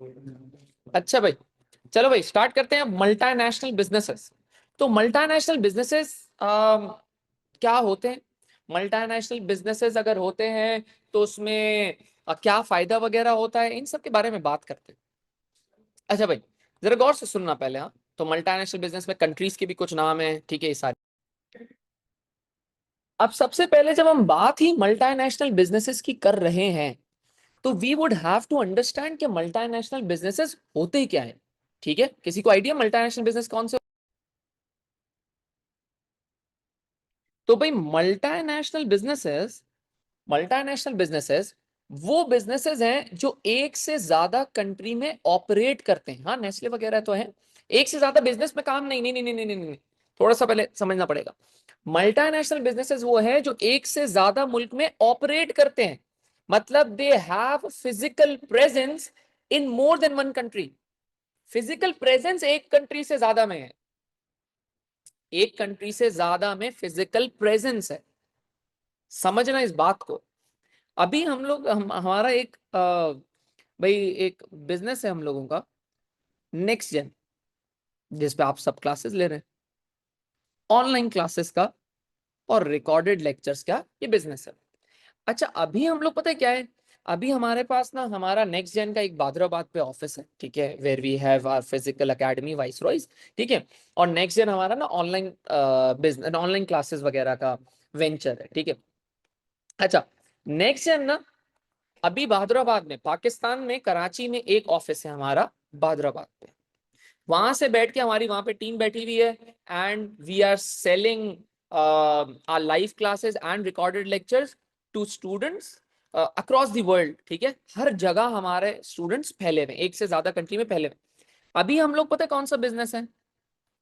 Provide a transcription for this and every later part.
अच्छा भाई, चलो भाई स्टार्ट करते हैं मल्टीनेशनल बिजनेसेस। तो मल्टीनेशनल बिजनेसेस क्या होते हैं? मल्टीनेशनल बिजनेसेस अगर होते हैं तो उसमें क्या फायदा वगैरह होता है, इन सब के बारे में बात करते हैं। अच्छा भाई, जरा गौर से सुनना पहले। हाँ, तो मल्टीनेशनल बिजनेस में कंट्रीज के भी कुछ नाम है, ठीक है, ये सारे। अब सबसे पहले जब हम बात ही मल्टीनेशनल बिजनेसेस की कर रहे हैं तो we would have to understand कि मल्टीनेशनल बिजनेसेस होते ही क्या है। ठीक है, किसी को आइडिया मल्टीनेशनल बिजनेस कौन से? तो भाई मल्टीनेशनल बिजनेसेस वो बिजनेसेस हैं जो एक से ज्यादा कंट्री में ऑपरेट करते हैं। हाँ, नेस्ले वगैरह तो है, एक से ज्यादा बिजनेस में काम नहीं नहीं नहीं नहीं नहीं नहीं नहीं। थोड़ा सा पहले समझना पड़ेगा। मल्टीनेशनल बिजनेसेस वो है जो एक से ज्यादा मुल्क में ऑपरेट करते हैं, मतलब they have physical presence in more than one country. Physical presence एक कंट्री से ज्यादा में है, एक कंट्री से ज्यादा में फिजिकल प्रेजेंस है। समझना इस बात को। अभी हम लोग हमारा एक भाई एक बिजनेस है हम लोगों का, नेक्स्ट जेन, जिसपे आप सब क्लासेस ले रहे हैं, ऑनलाइन क्लासेस का और रिकॉर्डेड लेक्चर्स का ये बिजनेस है। अच्छा, अभी हम लोग पता है क्या है, अभी हमारे पास ना हमारा नेक्स्ट जेन का एक बादराबाद पे ऑफिस है, ठीक है, where we have our physical academy viceroys, ठीक है। और नेक्स्ट जेन हमारा ना ऑनलाइन बिजनेस, ऑनलाइन क्लासेस वगैरह का वेंचर है, ठीक है। अच्छा, नेक्स्ट जेन ना अभी बहादुराबाद में, पाकिस्तान में कराची में एक ऑफिस है हमारा बहादुराबाद पे। वहां से बैठ के हमारी वहां पे टीम बैठी हुई है and we are selling our live classes and recorded lectures to students across the world, ठीक है। हर जगह हमारे स्टूडेंट्स फैले हुए, एक से ज्यादा कंट्री में फैले हुए। अभी हम लोग पता है कौन सा बिजनेस है?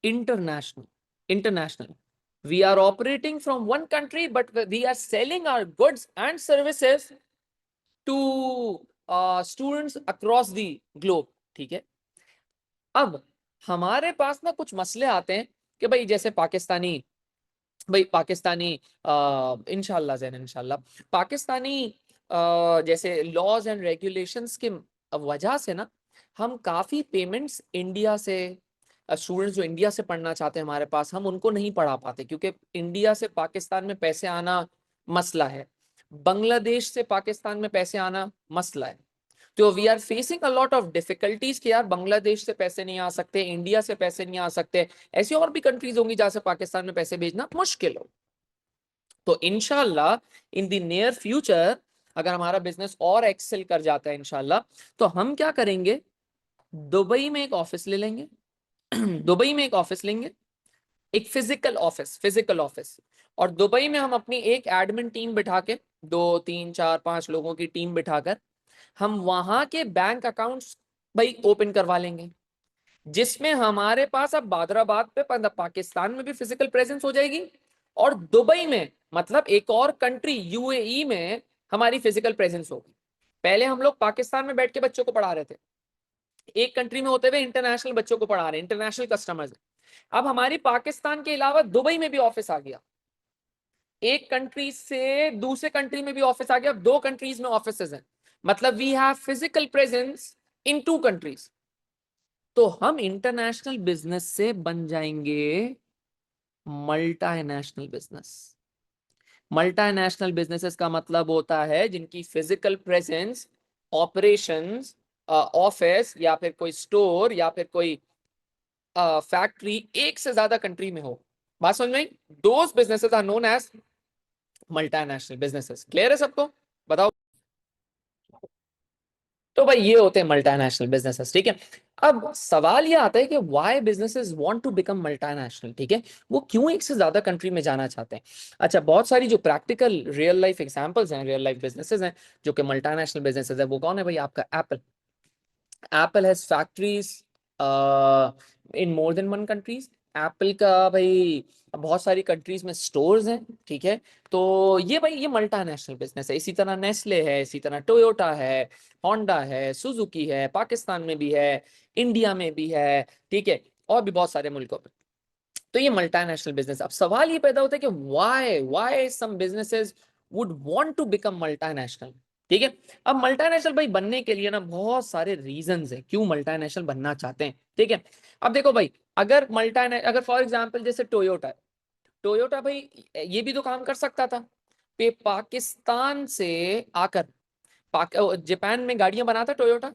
International. International, we are operating from one country but we are selling our goods and services to students across the globe, ठीक है। अब हमारे पास ना कुछ मसले आते हैं कि भाई जैसे पाकिस्तानी इंशाल्लाह जैन इंशाल्लाह पाकिस्तानी जैसे लॉज एंड रेगुलेशंस के वजह से ना हम काफी पेमेंट्स इंडिया से, स्टूडेंट्स जो इंडिया से पढ़ना चाहते हैं हमारे पास, हम उनको नहीं पढ़ा पाते क्योंकि इंडिया से पाकिस्तान में पैसे आना मसला है, बांग्लादेश से पाकिस्तान में पैसे आना मसला है। तो we are facing a lot of difficulties कि यार बांग्लादेश से पैसे नहीं आ सकते, इंडिया से पैसे नहीं आ सकते, ऐसी और भी कंट्रीज होंगी जहां से पाकिस्तान में पैसे भेजना मुश्किल हो। तो इंशाल्लाह इन द नियर फ्यूचर अगर हमारा बिजनेस और एक्सेल कर जाता है इंशाल्लाह, तो हम क्या करेंगे, दुबई में एक ऑफिस ले लेंगे। दुबई में एक ऑफिस लेंगे, एक फिजिकल ऑफिस। और दुबई में हम अपनी एक एडमिन टीम बिठा के, 2 3 4 5 लोगों की टीम बिठाकर हम वहां के बैंक अकाउंट्स भाई ओपन करवा लेंगे, जिसमें हमारे पास अब बादराबाद पे पाकिस्तान में भी फिजिकल प्रेजेंस हो जाएगी और दुबई में मतलब एक और कंट्री यूएई में हमारी फिजिकल प्रेजेंस होगी। पहले हम लोग पाकिस्तान में बैठ के बच्चों को पढ़ा रहे थे, एक कंट्री में होते हुए इंटरनेशनल बच्चों को पढ़ा रहे हैं, इंटरनेशनल कस्टमर्स। अब हमारी पाकिस्तान के अलावा दुबई में भी ऑफिस आ गया, एक कंट्री से दूसरे कंट्री में भी ऑफिस आ गया, अब 2 कंट्रीज में ऑफिसेज हैं, मतलब we have physical presence in 2 countries. तो हम इंटरनेशनल बिजनेस से बन जाएंगे मल्टीनेशनल बिजनेस। मल्टीनेशनल बिजनेसेस का मतलब होता है जिनकी फिजिकल प्रेजेंस, ऑपरेशंस, ऑफिस या फिर कोई स्टोर या फिर कोई फैक्ट्री एक से ज्यादा कंट्री में हो। बात समझ में आई? Those businesses are known as multinational businesses. Clear है सबको? बताओ। तो भाई ये होते हैं मल्टीनेशनल बिजनेसेस, ठीक है। अब सवाल ये आता है कि why businesses want to become multinational, ठीक है, वो क्यों एक से ज्यादा कंट्री में जाना चाहते हैं? अच्छा, बहुत सारी जो प्रैक्टिकल रियल लाइफ एग्जांपल्स हैं, रियल लाइफ बिजनेसेस हैं जो कि मल्टीनेशनल बिजनेसेस है, वो कौन है भाई? आपका Apple. Apple has factories in more than one countries. Apple का भाई बहुत सारी कंट्रीज में स्टोर्स हैं, ठीक है। तो ये भाई ये मल्टीनेशनल बिजनेस है। इसी तरह नेस्ले है, इसी तरह टोयोटा है, होंडा है, सुजुकी है, पाकिस्तान में भी है, इंडिया में भी है, ठीक है, और भी बहुत सारे मुल्कों में। तो ये मल्टीनेशनल बिजनेस। अब सवाल ये पैदा होता है कि why why some businesses would want to become multinational. ठीक है। अब मल्टीनेशनल भाई बनने के लिए ना बहुत सारे रीजंस है क्यों मल्टीनेशनल बनना चाहते हैं। ठीक है, अब देखो भाई, अगर फॉर एग्जांपल जैसे टोयोटा है, टोयोटा भाई ये भी तो काम कर सकता था, पाकिस्तान से आकर जापान में गाड़ियां बनाता टोयोटा,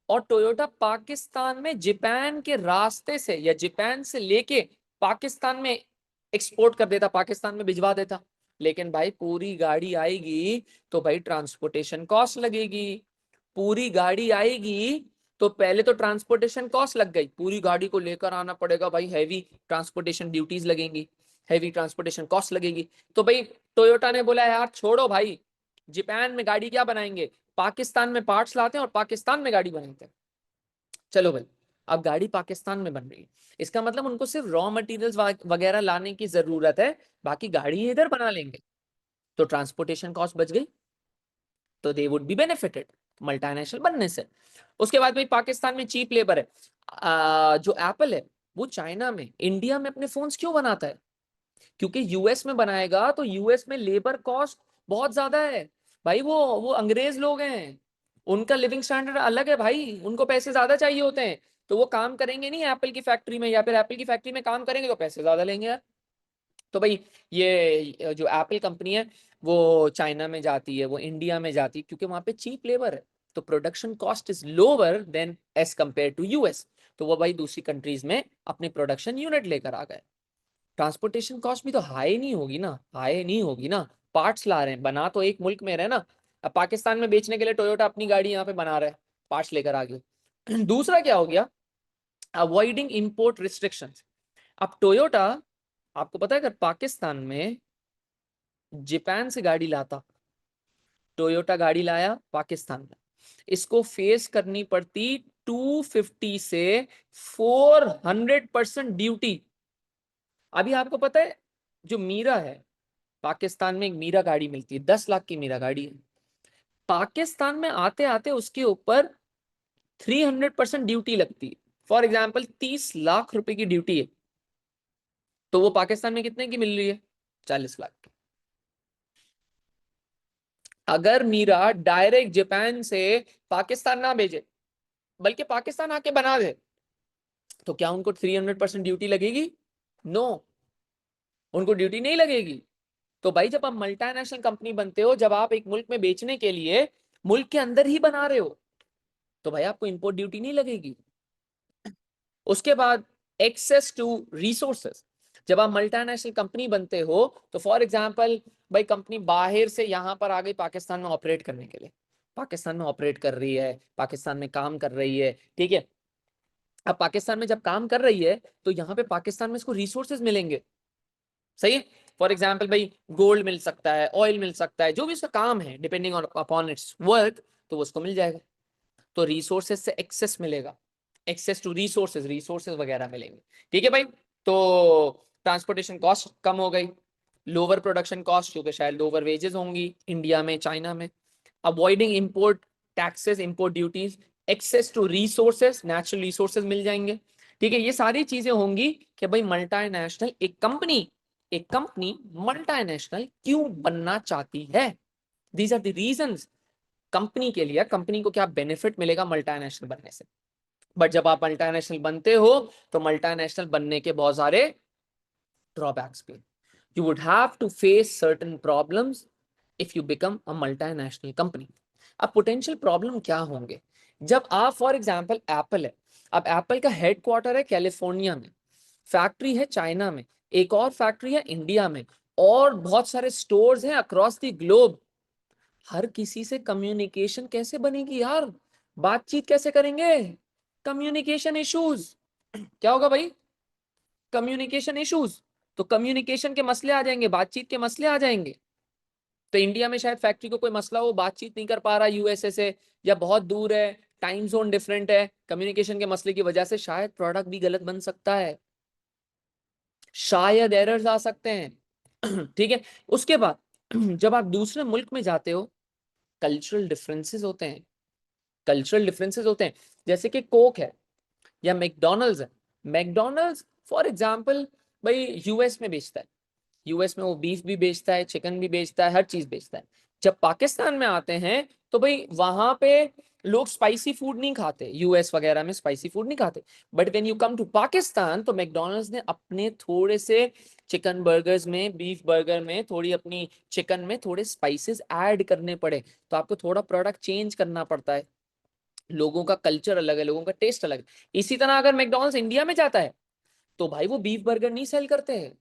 और टोयोटा पाकिस्तान में जापान के रास्ते से या जापान से लेके पाकिस्तान में एक्सपोर्ट कर देता, पाकिस्तान में भिजवा देता। लेकिन भाई पूरी गाड़ी आएगी तो भाई ट्रांसपोर्टेशन कॉस्ट लगेगी, पूरी गाड़ी आएगी तो पहले तो ट्रांसपोर्टेशन कॉस्ट लग गई, पूरी गाड़ी को लेकर आना पड़ेगा भाई, हैवी ट्रांसपोर्टेशन ड्यूटीज लगेंगी, हैवी ट्रांसपोर्टेशन कॉस्ट लगेगी। तो भाई टोयोटा ने बोला यार छोड़ो भाई, जापान में गाड़ी क्या बनाएंगे, पाकिस्तान में पार्ट्स लाते हैं और पाकिस्तान में गाड़ी बनाते हैं। चलो भाई, अब गाड़ी पाकिस्तान में बन रही है, इसका मतलब उनको सिर्फ रॉ मटेरियल्स वगैरह लाने की जरूरत है, बाकी गाड़ी इधर बना लेंगे, तो ट्रांसपोर्टेशन कॉस्ट बच गई, तो they would be benefited multinational बनने से। उसके बाद भाई पाकिस्तान में चीप लेबर है, जो एप्पल है वो चाइना में इंडिया में अपने फोन्स क्यों बनाता है, क्योंकि यूएस में बनाएगा तो यूएस में लेबर कॉस्ट बहुत ज्यादा है भाई, वो अंग्रेज लोग हैं, उनका लिविंग स्टैंडर्ड अलग है भाई, उनको पैसे ज्यादा चाहिए होते हैं, तो वो काम करेंगे नहीं एप्पल की फैक्ट्री में, या फिर एप्पल की फैक्ट्री में काम करेंगे तो पैसे ज्यादा लेंगे यार। तो भाई ये जो एप्पल कंपनी है वो चाइना में जाती है, वो इंडिया में जाती है, क्योंकि वहां पे चीप लेबर है, तो production cost is lower than as compare to US, तो वो भाई दूसरी कंट्रीज में अपने प्रोडक्शन यूनिट लेकर आ गए। ट्रांसपोर्टेशन कॉस्ट भी तो हाई नहीं होगी ना, हाई नहीं होगी ना, पार्ट्स ला रहे हैं, बना तो एक मुल्क में रहे ना, अब पाकिस्तान में बेचने के लिए टोयोटा अपनी गाड़ी यहाँ पे बना रहा है, पार्ट्स लेकर आ गए। दूसरा क्या हो गया, अवॉइडिंग इंपोर्ट रिस्ट्रिक्शंस। अब टोयोटा, आपको पता है अगर पाकिस्तान में जापान से गाड़ी लाता, टोयोटा गाड़ी लाया पाकिस्तान में, इसको फेस करनी पड़ती 250 से 400% ड्यूटी। अभी आपको पता है जो मीरा है, पाकिस्तान में एक मीरा गाड़ी मिलती है, 10 लाख की मीरा गाड़ी है, पाकिस्तान में आते आते उसके ऊपर 300% ड्यूटी लगती है। फॉर एग्जाम्पल 30 लाख रुपए की ड्यूटी है, तो वो पाकिस्तान में कितने की मिल रही है, 40 लाख की। अगर मीरा डायरेक्ट जापान से पाकिस्तान ना भेजे, बल्कि पाकिस्तान आके बना दे, तो क्या उनको 300% ड्यूटी लगेगी? नो, उनको ड्यूटी नहीं लगेगी। तो भाई जब आप मल्टीनेशनल कंपनी बनते हो, जब आप एक मुल्क में बेचने के लिए मुल्क के अंदर ही बना रहे हो, तो भाई आपको इंपोर्ट ड्यूटी नहीं लगेगी। उसके बाद एक्सेस टू रिसोर्सेस, जब आप मल्टीनेशनल कंपनी बनते हो तो फॉर एग्जांपल भाई कंपनी बाहर से यहाँ पर आ गई पाकिस्तान में ऑपरेट करने के लिए, पाकिस्तान में ऑपरेट कर रही है, पाकिस्तान में काम कर रही है, ठीक है। अब पाकिस्तान में जब काम कर रही है तो यहाँ पे पाकिस्तान में इसको रिसोर्सेज मिलेंगे, सही है। फॉर एग्जाम्पल भाई गोल्ड मिल सकता है, ऑयल मिल सकता है, जो भी उसका काम है depending on upon its work, तो उसको मिल जाएगा, तो रिसोर्सेज से एक्सेस मिलेगा, एक्सेस टू रिसोर्सेज, रिसोर्सेज वगैरह मिलेंगे, ठीक है भाई। तो ट्रांसपोर्टेशन कॉस्ट कम हो गई, लोअर प्रोडक्शन कॉस्ट क्योंकि शायद लोअर वेजेस होंगी इंडिया में चाइना में, avoiding import taxes, import duties, access to resources, natural resources मिल जाएंगे, ठीक है। ये सारी चीजें होंगी कि भाई मल्टीनेशनल एक कंपनी मल्टीनेशनल क्यों बनना चाहती है, these are the reasons company के लिए, कंपनी को क्या बेनिफिट मिलेगा मल्टीनेशनल बनने से। बट जब आप मल्टीनेशनल बनते हो तो मल्टीनेशनल बनने के बहुत सारे ड्रॉबैक्स भी, you would have to face certain problems if you become a multinational company. अब पोटेंशियल प्रॉब्लम क्या होंगे, जब आप फॉर एग्जांपल एप्पल है, अब एप्पल का हेडक्वार्टर है कैलिफोर्निया में, फैक्ट्री है चाइना में, एक और फैक्ट्री है इंडिया में, और बहुत सारे स्टोर्स हैं अक्रॉस द ग्लोब, हर किसी से कम्युनिकेशन कैसे बनेगी यार, बातचीत कैसे करेंगे, कम्युनिकेशन इश्यूज, क्या होगा भाई, कम्युनिकेशन इश्यूज, तो कम्युनिकेशन के मसले आ जाएंगे, बातचीत के मसले आ जाएंगे। तो इंडिया में शायद फैक्ट्री को कोई मसला हो, बातचीत नहीं कर पा रहा यूएसए से, या बहुत दूर है, टाइम जोन डिफरेंट है, कम्युनिकेशन के मसले की वजह से शायद प्रोडक्ट भी गलत बन सकता है, शायद एरर्स आ सकते हैं। ठीक है। उसके बाद जब आप दूसरे मुल्क में जाते हो, कल्चरल डिफरेंसेस होते हैं, कल्चरल डिफरेंसेस होते हैं, जैसे कि कोक है या मैकडोनल्ड्स है, मैकडोनल्ड्स फॉर एग्जांपल भाई यूएस में बेचता है, यूएस में वो बीफ भी बेचता है, चिकन भी बेचता है, हर चीज बेचता है, जब पाकिस्तान में आते हैं तो भाई वहां पे लोग स्पाइसी फूड नहीं खाते, यूएस वगैरह में स्पाइसी फूड नहीं खाते, but when you come to Pakistan तो मैकडॉनल्ड्स ने अपने थोड़े से चिकन बर्गर्स में, बीफ बर्गर में थोड़ी अपनी चिकन में थोड़े स्पाइसेस ऐड करने पड़े, तो आपको थोड़ा प्रोडक्ट चेंज करना पड़ता है। लोगों का कल्चर अलग है, लोगों का टेस्ट अलग है। इसी तरह अगर मैकडॉनल्ड्स इंडिया में जाता है तो भाई वो बीफ बर्गर नहीं सेल करते हैं,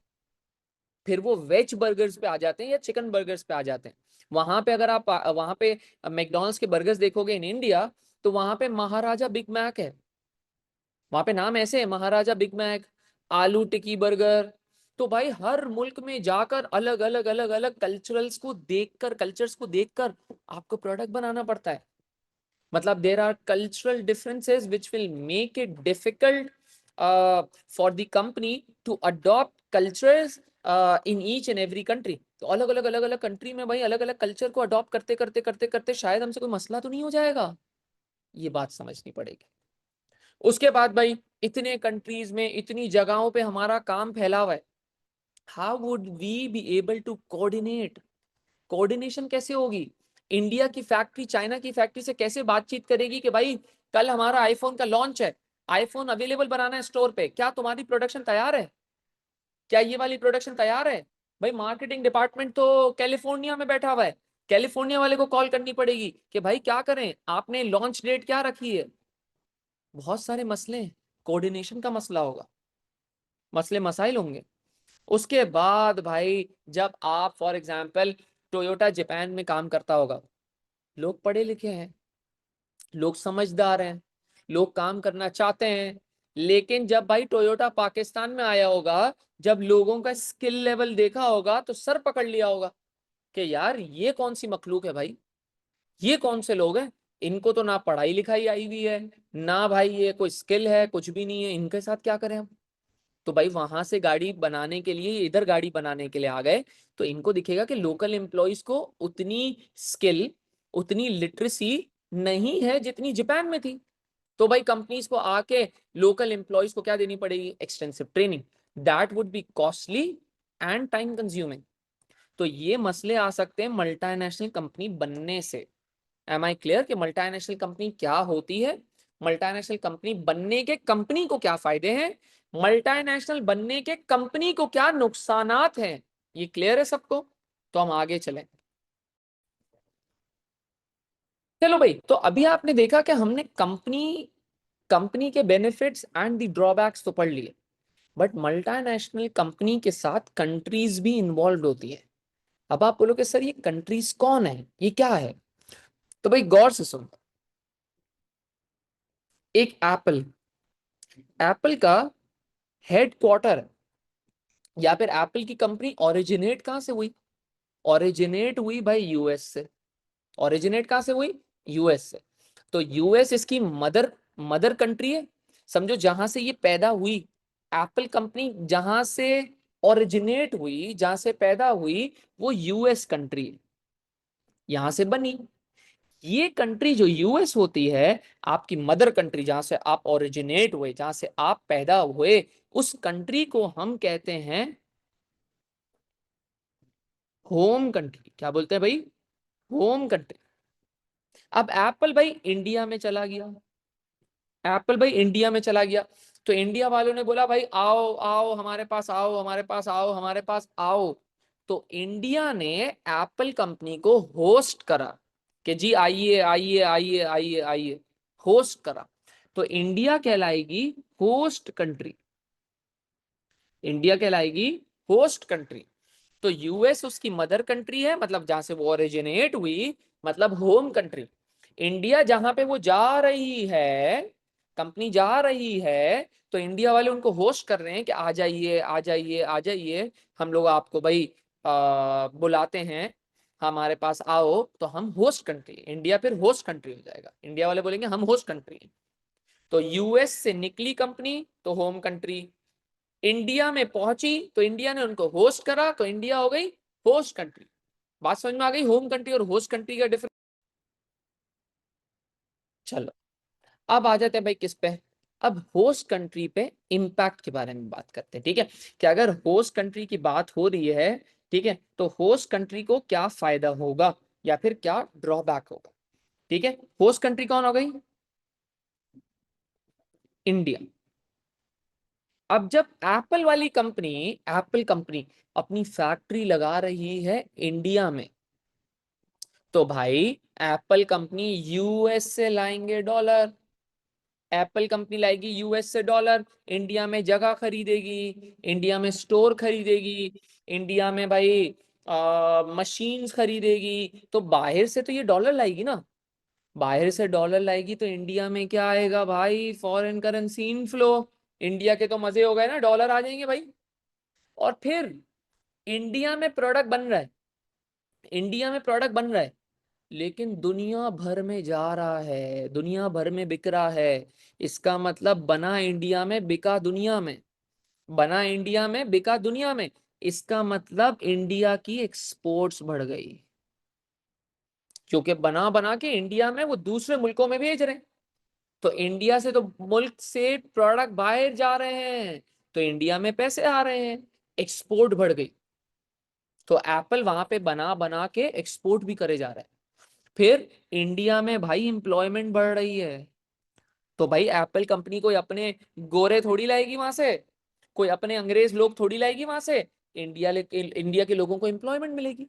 फिर वो वेज बर्गर्स पे आ जाते हैं या चिकन बर्गर्स पे आ जाते हैं। वहां पे अगर आप वहां पे मैकडॉनल्ड्स के बर्गर्स देखोगे इन इंडिया, तो वहां पे महाराजा बिग मैक है, वहां पे नाम ऐसे है महाराजा बिग मैक, आलू टिक्की बर्गर। तो भाई हर मुल्क में जाकर अलग अलग अलग अलग कल्चर्स को देखकर आपको प्रोडक्ट बनाना पड़ता है। मतलब there are cultural differences which will make it difficult for the company to adopt cultures in each and every country. तो अलग अलग कंट्री में भाई अलग अलग कल्चर को अडॉप्ट करते करते करते करते शायद हमसे कोई मसला तो नहीं हो जाएगा, ये बात समझनी पड़ेगी। उसके बाद भाई इतने कंट्रीज में इतनी जगहों पे हमारा काम फैला हुआ है, how would we be able to coordinate? Coordination कैसे होगी? इंडिया की फैक्ट्री चाइना की फैक्ट्री से कैसे बातचीत करेगी कि भाई कल हमारा आईफोन का लॉन्च है, आईफोन अवेलेबल बनाना है स्टोर पे, क्या तुम्हारी प्रोडक्शन तैयार है? क्या ये वाली प्रोडक्शन तैयार है? भाई मार्केटिंग डिपार्टमेंट तो कैलिफोर्निया में बैठा हुआ है, कैलिफोर्निया वाले को कॉल करनी पड़ेगी कि भाई क्या करें, आपने लॉन्च डेट क्या रखी है? बहुत सारे मसले, कोऑर्डिनेशन का मसला होगा, मसले मसाइल होंगे। उसके बाद भाई जब आप फॉर एग्जांपल टोयोटा जापान में काम करता होगा, लोग पढ़े लिखे हैं, लोग समझदार हैं, लोग काम करना चाहते हैं, लेकिन जब भाई टोयोटा पाकिस्तान में आया होगा, जब लोगों का स्किल लेवल देखा होगा तो सर पकड़ लिया होगा कि यार ये कौन सी मखलूक है भाई, ये कौन से लोग हैं, इनको तो ना पढ़ाई लिखाई आई हुई है, ना भाई ये कोई स्किल है, कुछ भी नहीं है, इनके साथ क्या करें हम? तो भाई वहां से गाड़ी बनाने के लिए इधर गाड़ी बनाने के लिए आ गए, तो इनको दिखेगा कि लोकल एम्प्लॉयज को उतनी स्किल, उतनी लिटरेसी नहीं है जितनी जापान में थी। तो भाई कंपनीज को आके लोकल एम्प्लॉयज को क्या देनी पड़ेगी? Extensive training, that would be costly and time consuming. तो ये मसले आ सकते हैं मल्टीनेशनल कंपनी बनने से। एम आई क्लियर कि मल्टीनेशनल कंपनी क्या होती है, मल्टीनेशनल कंपनी बनने के कंपनी को क्या फायदे हैं, मल्टीनेशनल बनने के कंपनी को क्या नुकसानात हैं, ये क्लियर है सबको? तो हम आगे चलें। चलो भाई, तो अभी आपने देखा कि हमने कंपनी कंपनी के बेनिफिट्स एंड द ड्रॉबैक्स तो पढ़ लिए, बट मल्टीनेशनल कंपनी के साथ कंट्रीज भी इन्वॉल्व होती है। अब आप बोलोगे सर ये कंट्रीज कौन है, ये क्या है? तो भाई गौर से सुनो, एक एप्पल, एप्पल का हेडक्वार्टर या फिर एप्पल की कंपनी ओरिजिनेट कहां से हुई? ओरिजिनेट हुई भाई यूएस से। ओरिजिनेट कहां से हुई? यूएस से। तो यूएस इसकी मदर मदर कंट्री है, समझो जहां से ये पैदा हुई, एप्पल कंपनी जहां से ओरिजिनेट हुई, जहां से पैदा हुई, वो यूएस कंट्री है, यहां से बनी। ये कंट्री जो यूएस होती है, आपकी मदर कंट्री जहां से आप ओरिजिनेट हुए, जहां से आप पैदा हुए, उस कंट्री को हम कहते हैं होम कंट्री। क्या बोलते हैं भाई? Home country. अब एप्पल भाई इंडिया में चला गया, एप्पल भाई इंडिया में चला गया, तो इंडिया वालों ने बोला भाई आओ आओ हमारे पास आओ, हमारे पास आओ, हमारे पास आओ। तो इंडिया ने एप्पल कंपनी को होस्ट करा कि जी आइए आइए आइए आइए आइए, होस्ट करा। तो इंडिया कहलाएगी होस्ट कंट्री, इंडिया कहलाएगी होस्ट कंट्री। तो यूएस उसकी मदर कंट्री है, मतलब जहां से वो ओरिजिनेट हुई, मतलब होम कंट्री। इंडिया जहां पे वो जा रही है, कंपनी जा रही है, तो इंडिया वाले उनको होस्ट कर रहे हैं कि आ जाइए आ जाइए आ जाइए, हम लोग आपको भाई बुलाते हैं, हमारे पास आओ। तो हम होस्ट कंट्री, इंडिया फिर होस्ट कंट्री हो जाएगा, इंडिया वाले बोलेंगे हम होस्ट कंट्री हैं। तो यूएस से निकली कंपनी तो होम कंट्री, इंडिया में पहुंची तो इंडिया ने उनको होस्ट करा तो इंडिया हो गई होस्ट कंट्री। बात समझ में आ गई होम कंट्री और होस्ट कंट्री का डिफरेंस? चलो अब आ जाते हैं भाई किस पे, अब होस्ट कंट्री पे इम्पैक्ट के बारे में बात करते हैं, ठीक है? कि अगर होस्ट कंट्री की बात हो रही है, ठीक है, तो होस्ट कंट्री को क्या फायदा होगा? या फिर क्या ड्रॉबैक होगा। ठीक है, होस्ट कंट्री कौन हो गई? इंडिया। अब जब एप्पल कंपनी अपनी फैक्ट्री लगा रही है इंडिया में, तो भाई एप्पल कंपनी यूएस से लाएंगे डॉलर, एप्पल कंपनी लाएगी यूएस से डॉलर, इंडिया में जगह खरीदेगी, इंडिया में स्टोर खरीदेगी, इंडिया में भाई मशीन्स खरीदेगी, तो बाहर से तो ये डॉलर लाएगी ना, बाहर से डॉलर लाएगी तो इंडिया में क्या आएगा भाई? Foreign currency inflow. इंडिया के तो मजे हो गए ना, डॉलर आ जाएंगे भाई। और फिर इंडिया में प्रोडक्ट बन रहा है, इंडिया में प्रोडक्ट बन रहा है, लेकिन दुनिया भर में जा रहा है, दुनिया भर में बिक रहा है। इसका मतलब बना इंडिया में बिका दुनिया में, बना इंडिया में बिका दुनिया में। इसका मतलब इंडिया की एक्सपोर्ट्स बढ़ गई, क्योंकि बना बना के इंडिया में वो दूसरे मुल्कों में भेज रहे हैं, तो इंडिया से तो मुल्क से प्रोडक्ट बाहर जा रहे हैं, तो इंडिया में पैसे आ रहे हैं, एक्सपोर्ट बढ़ गई। तो एप्पल वहां पे बना बना के एक्सपोर्ट भी करे जा रहा है। फिर इंडिया में भाई एम्प्लॉयमेंट बढ़ रही है, तो भाई एप्पल कंपनी कोई अपने गोरे थोड़ी लाएगी वहां से, कोई अपने अंग्रेज लोग थोड़ी लाएगी वहां से, इंडिया के लोगों को एम्प्लॉयमेंट मिलेगी,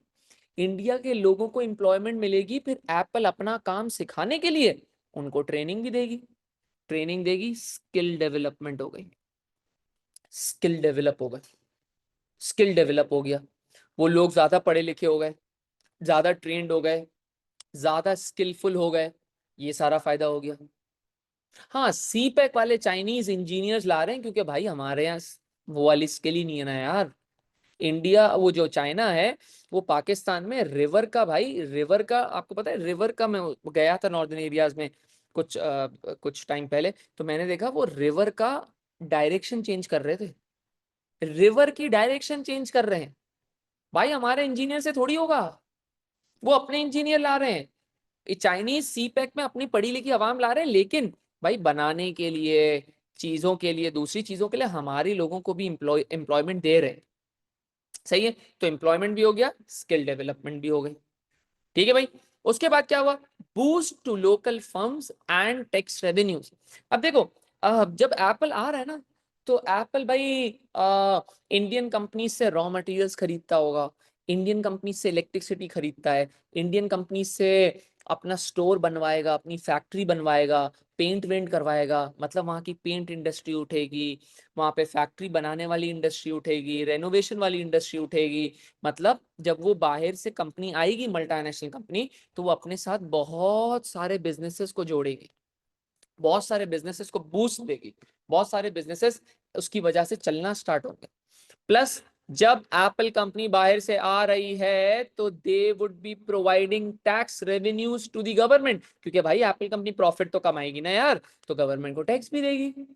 इंडिया के लोगों को एम्प्लॉयमेंट मिलेगी, फिर एप्पल अपना काम सिखाने के लिए उनको ट्रेनिंग भी देगी, ट्रेनिंग देगी, स्किल डेवलपमेंट हो गई, स्किल डेवलप हो गई, स्किल डेवलप हो गया, वो लोग ज्यादा पढ़े लिखे हो गए, ज्यादा ट्रेंड हो गए, ज्यादा स्किलफुल हो गए, ये सारा फायदा हो गया। हाँ, सी पैक वाले चाइनीज इंजीनियर्स ला रहे हैं, क्योंकि भाई हमारे यहाँ वो वाली स्किल ही नहीं है ना यार। इंडिया, वो जो चाइना है, वो पाकिस्तान में रिवर का, भाई रिवर का आपको पता है, रिवर का मैं गया था नॉर्दर्न एरियाज में कुछ टाइम पहले, तो मैंने देखा वो रिवर का डायरेक्शन चेंज कर रहे थे, रिवर की डायरेक्शन चेंज कर रहे हैं। भाई हमारे इंजीनियर से थोड़ी होगा, वो अपने इंजीनियर ला रहे हैं, ये चाइनीज सी पैक में अपनी पढ़ी लिखी आवाम ला रहे हैं, लेकिन भाई बनाने के लिए, चीजों के लिए, दूसरी चीजों के लिए हमारी लोगों को भी एम्प्लॉयमेंट दे रहे हैं। सही है, तो एम्प्लॉयमेंट भी हो गया, स्किल डेवलपमेंट भी हो गई। ठीक है भाई। उसके बाद क्या हुआ? Boost to local firms and tax revenues. अब देखो, जब एप्पल आ रहा है ना, तो एप्पल भाई इंडियन कंपनी से रॉ मटेरियल्स खरीदता होगा, इंडियन कंपनी से इलेक्ट्रिसिटी खरीदता है, इंडियन कंपनी से अपना स्टोर बनवाएगा, अपनी फैक्ट्री बनवाएगा, पेंट वेंट करवाएगा, मतलब वहाँ की पेंट इंडस्ट्री उठेगी, वहाँ पे फैक्ट्री बनाने वाली इंडस्ट्री उठेगी, रेनोवेशन वाली इंडस्ट्री उठेगी। मतलब जब वो बाहर से कंपनी आएगी, मल्टीनेशनल कंपनी, तो वो अपने साथ बहुत सारे बिजनेसेस को जोड़ेगी, बहुत सारे बिजनेसेस को बूस्ट देगी, बहुत सारे बिजनेसेस उसकी वजह से चलना स्टार्ट होंगे। प्लस जब एप्पल कंपनी बाहर से आ रही है, तो they would be providing tax revenues to the government, क्योंकि भाई एप्पल कंपनी प्रॉफिट तो कमाएगी ना यार, तो गवर्नमेंट को टैक्स भी देगी।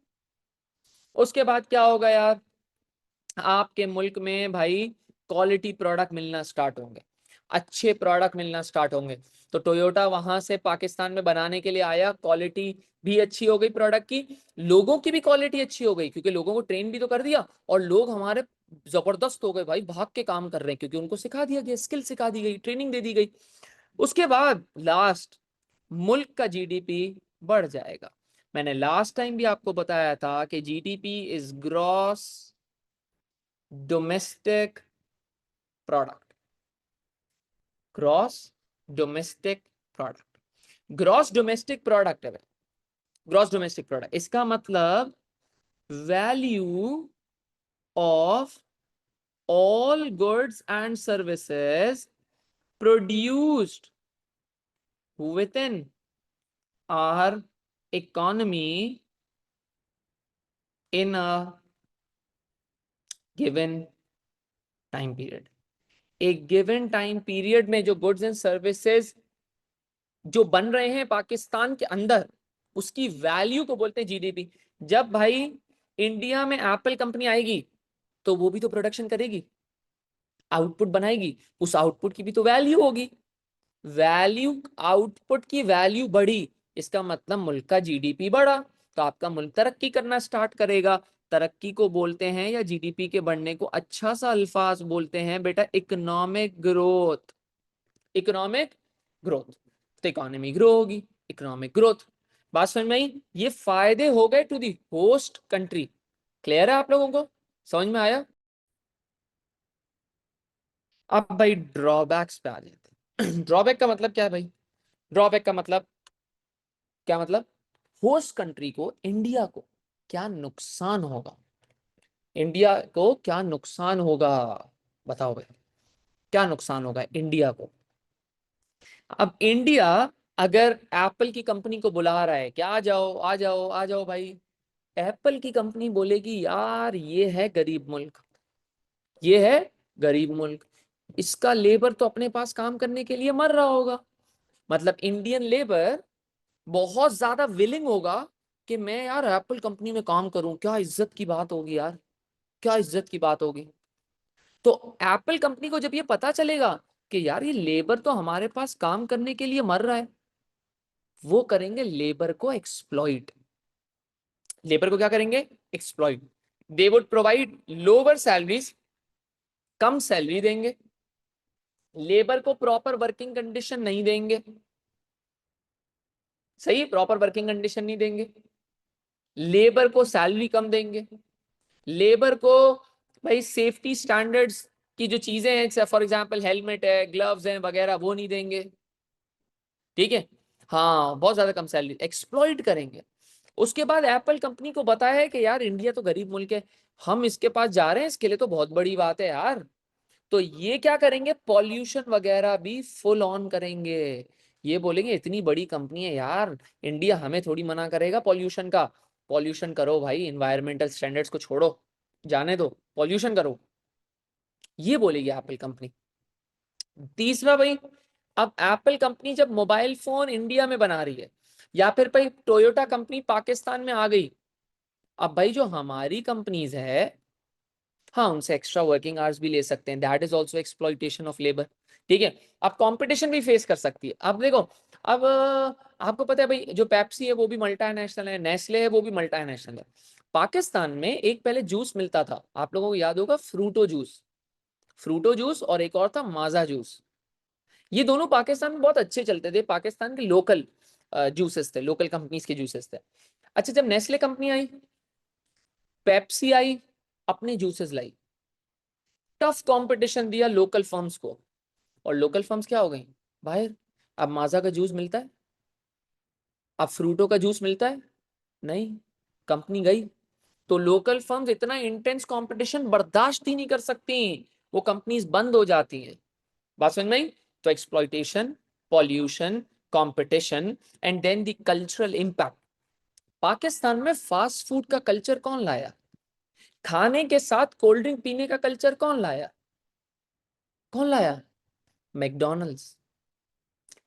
उसके बाद क्या होगा यार? आपके मुल्क में भाई क्वालिटी प्रोडक्ट मिलना स्टार्ट होंगे, अच्छे प्रोडक्ट मिलना स्टार्ट होंगे। तो टोयोटा वहां से पाकिस्तान में बनाने के लिए आया, क्वालिटी भी अच्छी हो गई प्रोडक्ट की, लोगों की भी क्वालिटी अच्छी हो गई, क्योंकि लोगों को ट्रेन भी तो कर दिया, और लोग हमारे जबरदस्त हो गए भाई, भाग के काम कर रहे हैं, क्योंकि उनको सिखा दिया गया, स्किल सिखा दी गई, ट्रेनिंग दे दी गई। उसके बाद लास्ट, मुल्क का जीडीपी बढ़ जाएगा। मैंने लास्ट टाइम भी आपको बताया था कि GDP is gross domestic product, gross domestic product, gross domestic product है, ग्रॉस डोमेस्टिक प्रोडक्ट, इसका मतलब value of all goods and services produced within our economy in a given time period. एक given time period में जो goods and services जो बन रहे हैं पाकिस्तान के अंदर, उसकी वैल्यू को बोलते हैं जीडीपी। जब भाई इंडिया में एप्पल कंपनी आएगी, तो वो भी तो प्रोडक्शन करेगी, आउटपुट बनाएगी, उस आउटपुट की भी तो वैल्यू होगी, वैल्यू, आउटपुट की वैल्यू बढ़ी, इसका मतलब मुल्क का जीडीपी बढ़ा, तो आपका मुल्क तरक्की करना स्टार्ट करेगा। तरक्की को बोलते हैं, या जीडीपी के बढ़ने को अच्छा सा अल्फाज बोलते हैं बेटा, इकोनॉमिक ग्रोथ, इकोनॉमिक ग्रोथ, तो इकोनॉमी ग्रो होगी, इकोनॉमिक ग्रोथ। बात समझ में आई? ये फायदे हो गए to the host country. Clear है आप लोगों को? समझ में आया? अब भाई ड्रॉबैक्स पे आ जाते हैं। ड्रॉबैक का मतलब क्या है भाई? ड्रॉबैक का मतलब क्या मतलब? होस्ट कंट्री को, इंडिया को क्या नुकसान होगा? इंडिया को क्या नुकसान होगा? बताओ भाई, क्या नुकसान होगा इंडिया को? अब इंडिया अगर एप्पल की कंपनी को बुला रहा है कि आ जाओ आ जाओ आ जाओ भाई, एप्पल की कंपनी बोलेगी यार ये है गरीब मुल्क, ये है गरीब मुल्क, इसका लेबर तो अपने पास काम करने के लिए मर रहा होगा। मतलब इंडियन लेबर बहुत ज्यादा विलिंग होगा कि मैं यार एप्पल कंपनी में काम करूं, क्या इज्जत की बात होगी यार, क्या इज्जत की बात होगी। तो एप्पल कंपनी को जब ये पता चलेगा कि यार ये लेबर तो हमारे पास काम करने के लिए मर रहा है, वो करेंगे लेबर को एक्सप्लॉइट। लेबर को क्या करेंगे? Exploit. They would provide lower salaries, come salary देंगे, लेबर को प्रॉपर वर्किंग कंडीशन नहीं देंगे। सही, प्रॉपर वर्किंग कंडीशन नहीं देंगे, लेबर को सैलरी कम देंगे, लेबर को भाई सेफ्टी स्टैंडर्ड्स की जो चीजें हैं, फॉर एग्जांपल हेलमेट है, ग्लव्स हैं वगैरह, वो नहीं देंगे। ठीक है, हाँ, बहुत ज्यादा कम सैलरी, एक्सप्लॉइट करेंगे। उसके बाद एप्पल कंपनी को बताया है कि यार इंडिया तो गरीब मुल्क है, हम इसके पास जा रहे हैं, इसके लिए तो बहुत बड़ी बात है यार। तो ये क्या करेंगे? पॉल्यूशन वगैरह भी फुल ऑन करेंगे। ये बोलेंगे इतनी बड़ी कंपनी है यार, इंडिया हमें थोड़ी मना करेगा पॉल्यूशन का, पॉल्यूशन करो भाई, इन्वायरमेंटल स्टैंडर्ड्स को छोड़ो, जाने दो, पॉल्यूशन करो, ये बोलेगी एप्पल कंपनी। तीसरा भाई, अब एप्पल कंपनी जब मोबाइल फोन इंडिया में बना रही है, या फिर भाई टोयोटा कंपनी पाकिस्तान में आ गई, अब भाई जो हमारी कंपनीज है, हाँ, उनसे एक्स्ट्रा वर्किंग आवर्स भी ले सकते हैं, that is also exploitation of labour. ठीक है, अब कंपटीशन भी फेस कर सकती है। अब देखो, अब आपको पता है भाई, जो पेप्सी है वो भी मल्टीनेशनल है, नेस्ले है वो भी मल्टीनेशनल है। पाकिस्तान में एक पहले जूस मिलता था, आप लोगों को याद होगा, फ्रूटो जूस, फ्रूटो जूस, और एक और था माजा जूस। ये दोनों पाकिस्तान में बहुत अच्छे चलते थे, पाकिस्तान के लोकल जूसेस थे, लोकल कंपनीज के जूसेस थे। अच्छा, जब नेस्ले कंपनी आई, पेप्सी आई, अपने जूसेस लाई, टफ कंपटीशन दिया लोकल फर्म्स को, और लोकल फर्म्स क्या हो गई? बाहर। अब माजा का जूस मिलता है, अब फ्रूटो का जूस मिलता है नहीं, कंपनी गई। तो लोकल फर्म्स इतना इंटेंस कंपटीशन बर्दाश्त ही नहीं कर सकती, वो कंपनीज बंद हो जाती हैं। बात समझ में आई? तो exploitation, pollution, competition, and then the cultural impact. Pakistan में फास्ट फूड का कल्चर कौन लाया? खाने के साथ कोल्ड ड्रिंक पीने का कल्चर कौन लाया? कौन लाया? McDonald's,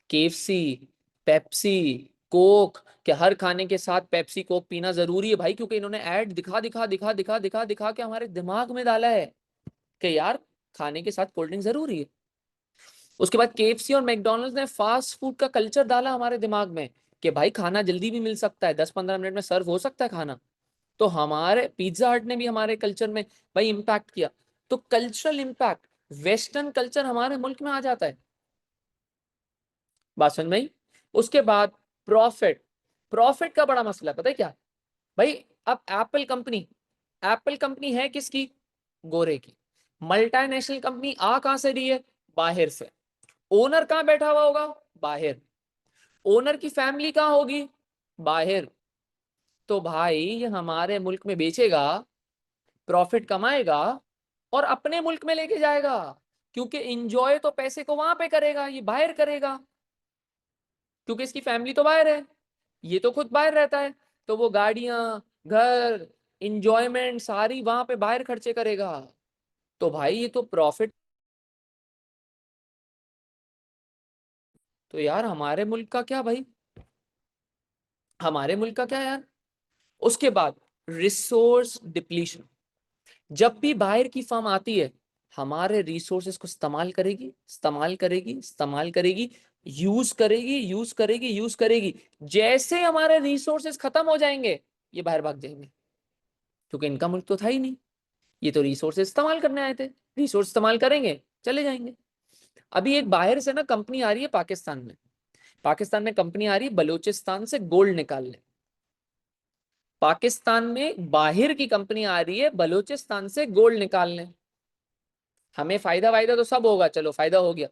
KFC, Pepsi, Coke. कि हर खाने के साथ पेप्सी कोक पीना जरूरी है भाई, क्योंकि इन्होंने ऐड दिखा दिखा दिखा दिखा दिखा दिखा के हमारे दिमाग में डाला है कि यार खाने के साथ कोल्ड ड्रिंक जरूरी है। उसके बाद केएफसी और मैकडोनल्ड्स ने फास्ट फूड का कल्चर डाला हमारे दिमाग में कि भाई खाना जल्दी भी मिल सकता है, 10-15 मिनट में सर्व हो सकता है खाना। तो हमारे पिज्जा हट ने भी हमारे कल्चर में भाई इम्पैक्ट किया। तो कल्चरल इम्पैक्ट, वेस्टर्न कल्चर हमारे मुल्क में आ जाता है। बात समझ में आई? उसके बाद प्रॉफिट, प्रॉफिट का बड़ा मसला है, पता है क्या भाई? अब एप्पल कंपनी है किसकी? गोरे की। मल्टीनेशनल कंपनी आ कहां से रही है? बाहर से। ओनर कहां बैठा हुआ होगा? बाहर। ओनर की फैमिली कहां होगी? बाहर। तो भाई ये हमारे मुल्क में बेचेगा, प्रॉफिट कमाएगा, और अपने मुल्क में लेके जाएगा, क्योंकि इंजॉय तो पैसे को वहां पे करेगा, ये बाहर करेगा, क्योंकि इसकी फैमिली तो बाहर है, ये तो खुद बाहर रहता है। तो वो गाड़ियां, घर, इंजॉयमेंट सारी वहां पे बाहर खर्चे करेगा। तो भाई ये तो प्रॉफिट। तो यार हमारे मुल्क का क्या भाई? हमारे मुल्क का क्या यार? उसके बाद रिसोर्स डिप्लीशन। जब भी बाहर की फर्म आती है, हमारे रिसोर्सेज को इस्तेमाल करेगी, इस्तेमाल करेगी, इस्तेमाल करेगी, यूज करेगी, यूज करेगी, यूज करेगी। जैसे हमारे रिसोर्सेज खत्म हो जाएंगे, ये बाहर भाग जाएंगे, क्योंकि इनका मुल्क तो था ही नहीं, ये तो रिसोर्सेज इस्तेमाल करने आए थे, रिसोर्स इस्तेमाल करेंगे, चले जाएंगे। अभी एक बाहर से ना कंपनी आ रही है पाकिस्तान में कंपनी आ रही है बलूचिस्तान से गोल्ड निकालने। पाकिस्तान में बाहर की कंपनी आ रही है बलूचिस्तान से गोल्ड निकालने। हमें फायदा वायदा तो सब होगा, चलो फायदा हो गया।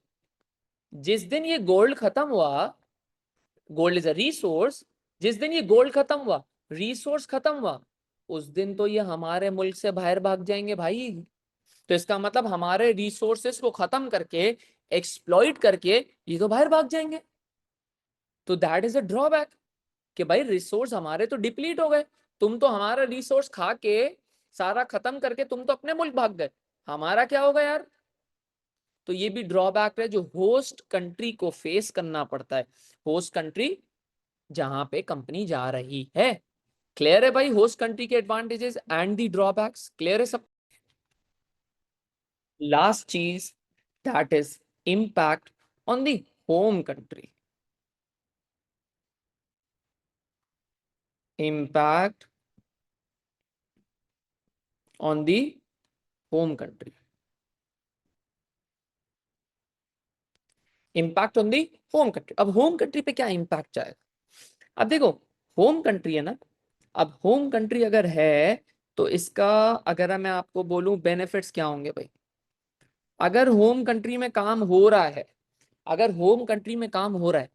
जिस दिन ये गोल्ड खत्म हुआ, गोल्ड इज अ रिसोर्स, जिस दिन ये गोल्ड खत्म हुआ, रिसोर्स खत्म हुआ, उस दिन तो ये हमारे मुल्क से बाहर भाग जाएंगे भाई। तो इसका मतलब हमारे रिसोर्सेस को खत्म करके, एक्सप्लॉइट करके ये तो बाहर भाग जाएंगे। तो दैट इज अ ड्रॉबैक कि भाई रिसोर्स हमारे तो डिप्लीट हो गए, तुम तो हमारा रिसोर्स खा के सारा खत्म करके तुम तो अपने मुल्क भाग गए, हमारा क्या होगा यार। तो ये भी ड्रॉबैक है जो होस्ट कंट्री को फेस करना पड़ता है, होस्ट कंट्री जहां पे कंपनी जा रही है। क्लियर है भाई, होस्ट कंट्री के advantages and the drawbacks, clear है सब। लास्ट चीज, that is impact on the home country. Impact on the home country. Impact on the home country. अब होम कंट्री पे क्या इम्पैक्ट जाएगा। अब देखो, होम कंट्री है ना, अब होम कंट्री अगर है तो इसका, अगर मैं आपको बोलूं बेनिफिट्स क्या होंगे भाई। अगर होम कंट्री में काम हो रहा है, अगर होम कंट्री में काम हो रहा है,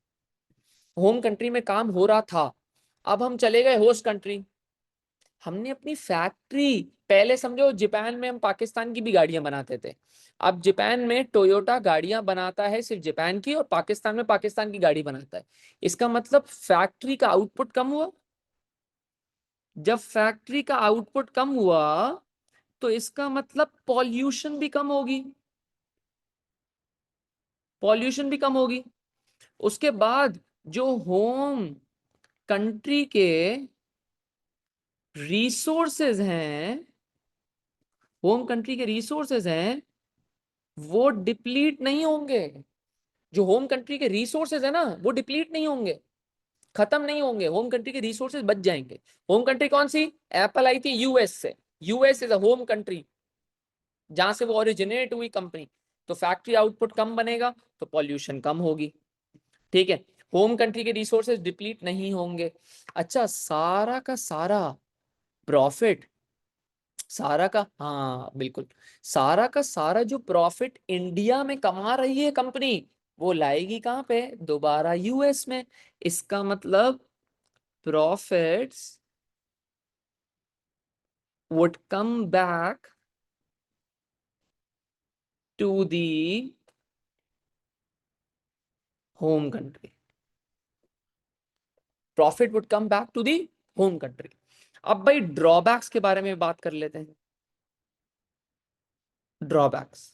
होम कंट्री में काम हो रहा था, अब हम चले गए होस्ट कंट्री, हमने अपनी फैक्ट्री, पहले समझो जापान में हम पाकिस्तान की भी गाड़ियां बनाते थे, अब जापान में टोयोटा गाड़ियां बनाता है सिर्फ जापान की, और पाकिस्तान में पाकिस्तान की गाड़ी बनाता है। इसका मतलब फैक्ट्री का आउटपुट कम हुआ। जब फैक्ट्री का आउटपुट कम हुआ तो इसका मतलब पॉल्यूशन भी कम होगी, पॉल्यूशन भी कम होगी। उसके बाद जो होम कंट्री के रिसोर्सेज हैं, होम कंट्री के रिसोर्सेज हैं, वो डिप्लीट नहीं होंगे। जो होम कंट्री के रिसोर्सेज है ना, वो डिप्लीट नहीं होंगे, खत्म नहीं होंगे, होम कंट्री के रिसोर्सेज बच जाएंगे। होम कंट्री कौन सी, एप्पल आई थी यूएस से, US is a home country जहां से वो ओरिजिनेट हुई कंपनी। तो फैक्ट्री आउटपुट कम बनेगा तो पॉल्यूशन कम होगी, ठीक है। होम कंट्री के रिसोर्सेज डिप्लीट नहीं होंगे। अच्छा, सारा का सारा प्रॉफिट, सारा का, हाँ बिल्कुल, सारा का सारा जो प्रॉफिट इंडिया में कमा रही है कंपनी, वो लाएगी कहां पे, दोबारा यूएस में। इसका मतलब profits would come back to the home country, profit would come back to the home country. अब भाई ड्रॉबैक्स के बारे में बात कर लेते हैं। ड्रॉबैक्स,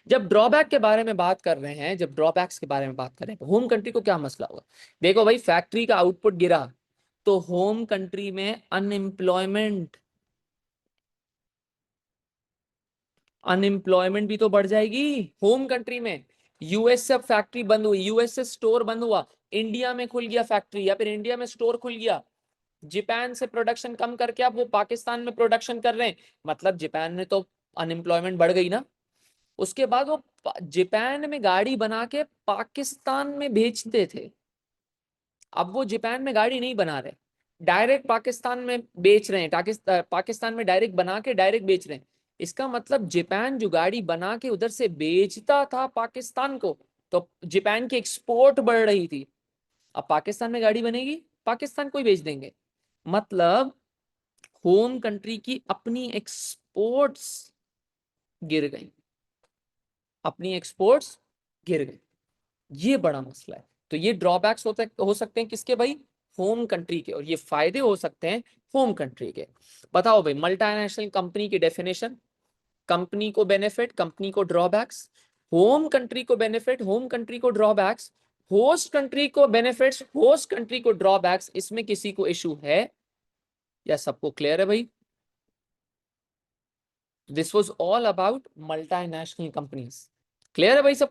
जब ड्रॉबैक के बारे में बात कर रहे हैं, जब ड्रॉबैक्स के बारे में बात कर रहे हैं तो होम कंट्री को क्या मसला होगा। देखो भाई, फैक्ट्री का आउटपुट गिरा तो होम कंट्री में अनएम्प्लॉयमेंट, अनएम्प्लॉयमेंट भी तो बढ़ जाएगी होम कंट्री में। यूएस से अब फैक्ट्री बंद हुई, यूएस से स्टोर बंद हुआ, इंडिया में खुल गया फैक्ट्री, या फिर इंडिया में स्टोर खुल गया, जापान से प्रोडक्शन कम करके अब वो पाकिस्तान में प्रोडक्शन कर रहे हैं, मतलब जापान में तो अनएम्प्लॉयमेंट बढ़ गई ना। उसके बाद वो जापान में गाड़ी बना के पाकिस्तान में बेचते थे, अब वो जापान में गाड़ी नहीं बना रहे, डायरेक्ट पाकिस्तान में बेच रहे हैं, पाकिस्तान में डायरेक्ट बना के डायरेक्ट बेच रहे हैं। इसका मतलब जापान जो गाड़ी बना के उधर से बेचता था पाकिस्तान को, तो जापान की एक्सपोर्ट बढ़ रही थी। अब पाकिस्तान में गाड़ी बनेगी, पाकिस्तान को ही बेच देंगे, मतलब होम कंट्री की अपनी एक्सपोर्ट्स गिर गई, अपनी एक्सपोर्ट्स गिर गई। ये बड़ा मसला है। तो ये ड्रॉबैक्स होते हो सकते हैं किसके भाई, होम कंट्री के, और ये फायदे हो सकते हैं होम कंट्री के। बताओ भाई, मल्टीनेशनल कंपनी की डेफिनेशन, कंपनी को बेनिफिट, कंपनी को ड्रॉबैक्स, होम कंट्री को बेनिफिट, होम कंट्री को ड्रॉबैक्स, होस्ट कंट्री को बेनिफिट्स, होस्ट कंट्री को ड्रॉबैक्स। इसमें किसी को इशू है या सबको क्लियर है भाई। This was all about multinational companies, clear है भाई सब।